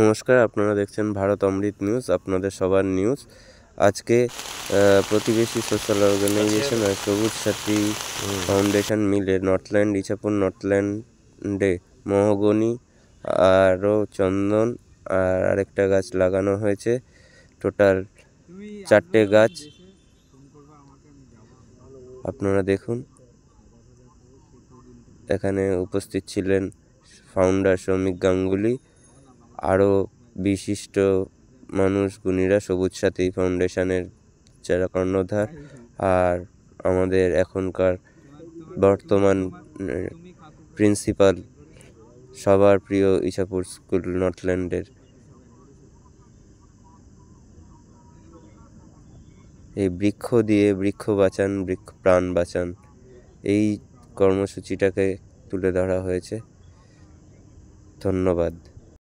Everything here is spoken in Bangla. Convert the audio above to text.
নমস্কার, আপনারা দেখছেন ভারত অমৃত নিউজ, আপনাদের সবার নিউজ। আজকে প্রতিবেশী সোশ্যাল অর্গানাইজেশন আর সবুজ সাথী ফাউন্ডেশন মিলে নর্থল্যান্ড, ইছাপুর নর্থল্যান্ডে মহগনি আরও চন্দন আর আরেকটা গাছ লাগানো হয়েছে। টোটাল 4টে গাছ আপনারা দেখুন। এখানে উপস্থিত ছিলেন ফাউন্ডার শ্রমিক গাঙ্গুলি, আরও বিশিষ্ট মানুষ, গুণীরা, সবুজ সাথী ফাউন্ডেশনের যারা কর্ণধার, আর আমাদের এখনকার বর্তমান প্রিন্সিপাল, সবার প্রিয় ইছাপুর স্কুল নর্থল্যান্ডের। এই বৃক্ষ দিয়ে বৃক্ষ বাঁচান, বৃক্ষ প্রাণ বাঁচান, এই কর্মসূচিটাকে তুলে ধরা হয়েছে। ধন্যবাদ।